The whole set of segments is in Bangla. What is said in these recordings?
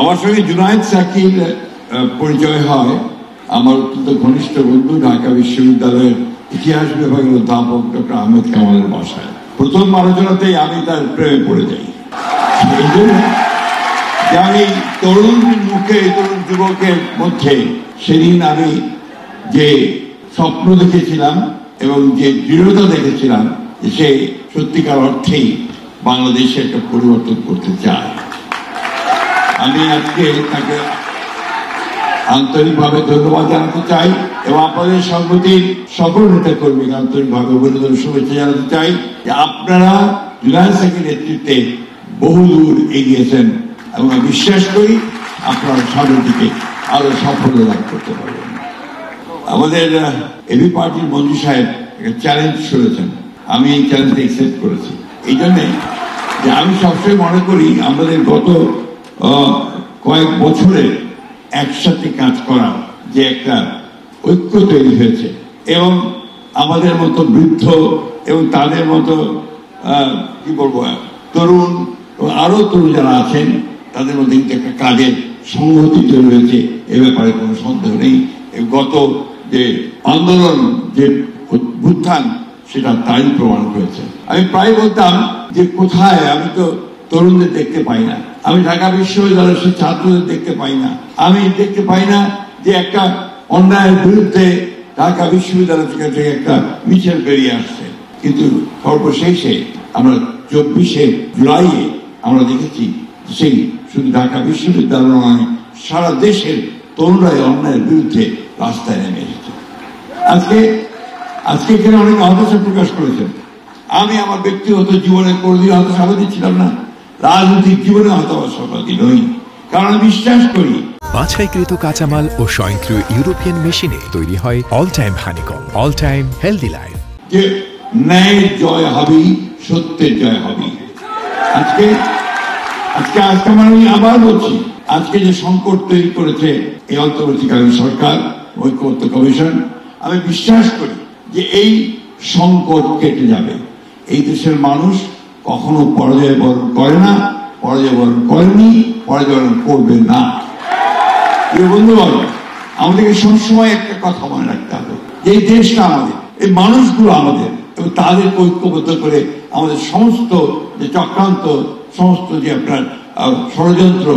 আমার সঙ্গে জুনায়েদ সাকির পরিচয় হয় আমার অত্যন্ত ঘনিষ্ঠ বন্ধু ঢাকা বিশ্ববিদ্যালয়ের ইতিহাস বিভাগের অধ্যাপক ডক্টর আহমেদ কামালের বাসায়। প্রথম আলোচনাতেই আমি তার প্রেমে পড়ে যাই। এই জন্য যে আমি তরুণ মুখে তরুণ যুবকের মধ্যে সেদিন আমি যে স্বপ্ন দেখেছিলাম এবং যে দৃঢ়তা দেখেছিলাম সে সত্যিকার অর্থেই বাংলাদেশে একটা পরিবর্তন করতে চায়। আমি আজকে তাকে আন্তরিকভাবে ধন্যবাদ জানাতে চাই এবং আপনাদের সংগতির সকল নেতা কর্মীকে আন্তরিকভাবে অভিনন্দন শুভেচ্ছা জানাতে চাই যে আপনারা জুনায়েদ সাকির নেতৃত্বে বহুদূর এগিয়েছেন এবং আমি বিশ্বাস করি আপনারা সামনের দিকে আরো সাফল্য লাভ করতে পারবেন। আমাদের এবি পার্টির মন্ত্রী সাহেব একটা চ্যালেঞ্জ করেছেন, আমি এই চ্যালেঞ্জটা অ্যাকসেপ্ট করেছি। এই জন্যে যে আমি সবসময় মনে করি আমাদের গত কয়েক বছরে একসাথে কাজ করা যে একটা ঐক্য তৈরি হয়েছে এবং আমাদের মতো বৃদ্ধ এবং তাদের মতো কি বলবো তরুণ আরো তরুণ যারা আছেন তাদের মধ্যে একটা কাজের সংহতি তৈরি হয়েছে, এ ব্যাপারে কোনো সন্দেহ নেই। গত যে আন্দোলন যে উত্থান সেটা তাই প্রমাণ করেছে। আমি প্রায় বলতাম যে কোথায় আমি তো তরুণদের দেখতে পাই না, আমি ঢাকা বিশ্ববিদ্যালয়ের সেই ছাত্রদের দেখতে পাই না, আমি দেখতে পাই না যে একটা অন্যায়ের বিরুদ্ধে ঢাকা বিশ্ববিদ্যালয় থেকে একটা মিছিল বেরিয়ে আসছে। কিন্তু সর্বশেষে আমরা 24শে জুলাইয়ে আমরা দেখেছি সেই শুধু ঢাকা বিশ্ববিদ্যালয় নয় সারা দেশের তরুণরাই অন্যায়ের বিরুদ্ধে রাস্তায় নেমে এসেছে। আজকে এখানে অনেক হতাশা প্রকাশ করেছেন। আমি আমার ব্যক্তিগত জীবনে কোনোদিন হতাশাবাদী ছিলাম না, রাজনৈতিক জীবনে হতাশাবাদী নই, কারণ বিশ্বাস করি বাছাইকৃত কাঁচামাল ও স্বয়ংক্রিয় ইউরোপিয়ান মেশিনে তৈরি হয় all time honeycomb, all time healthy life. যে ন্যায়ের জয় হবেই, সত্যের জয় হবেই। আজকে আমি আবার বলছি, আজকে যে সংকট তৈরি করেছে এই অন্তর্বর্তীকালীন সরকার ঐক্যমত্য কমিশন, আমি বিশ্বাস করি যে এই সংকট কেটে যাবে। এই দেশের মানুষ কখনো পরাজয় বরণ করে না, পরাজয় বরণ করেনি, পরাজয় বরণ করবে না। বন্ধুগণ, আমাদেরকে সবসময় একটা কথা মনে রাখতে হবে, এই দেশটা আমাদের, এই মানুষগুলো আমাদের, এবং তাদের ঐক্যবদ্ধ করে আমাদের সমস্ত যে চক্রান্ত, সমস্ত যে আপনার ষড়যন্ত্র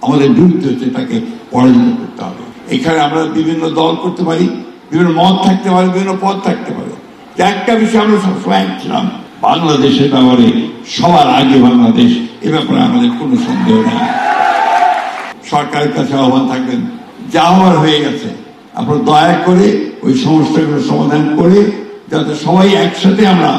আমাদের বিরুদ্ধে হচ্ছে তাকে পরাজিত করতে হবে। এখানে আমরা বিভিন্ন দল করতে পারি, বিভিন্ন মত থাকতে পারে, বিভিন্ন পথ থাকতে পারে। একটা বিষয় আমরা সবসময় এক ছিলাম, বাংলাদেশের ব্যাপারে সবার আগে বাংলাদেশ, এ ব্যাপারে আমাদের কোনো সন্দেহ নেই। সরকারের কাছে আহ্বান থাকবেন, যা হওয়ার হয়ে গেছে আপনারা দয়া করে ওই সমস্যাগুলো সমাধান করে যাতে সবাই একসাথে আমরা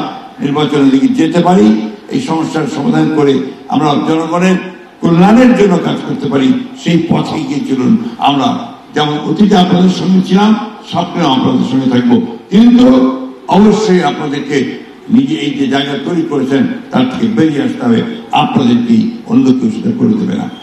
নির্বাচনের দিকে যেতে পারি, এই সমস্যার সমাধান করে আমরা জনগণের কল্যাণের জন্য কাজ করতে পারি, সেই পথে গিয়ে চলুন। আমরা যেমন অতীতে আপনাদের সঙ্গে ছিলাম, সামনেও আপনাদের সঙ্গে থাকবো, কিন্তু অবশ্যই আপনাদেরকে নিজে এই যে জায়গা তৈরি করেছেন তার থেকে বেরিয়ে আসতে হবে, আপনাদেরকেই অন্য কেউ সেটা করে দেবে না।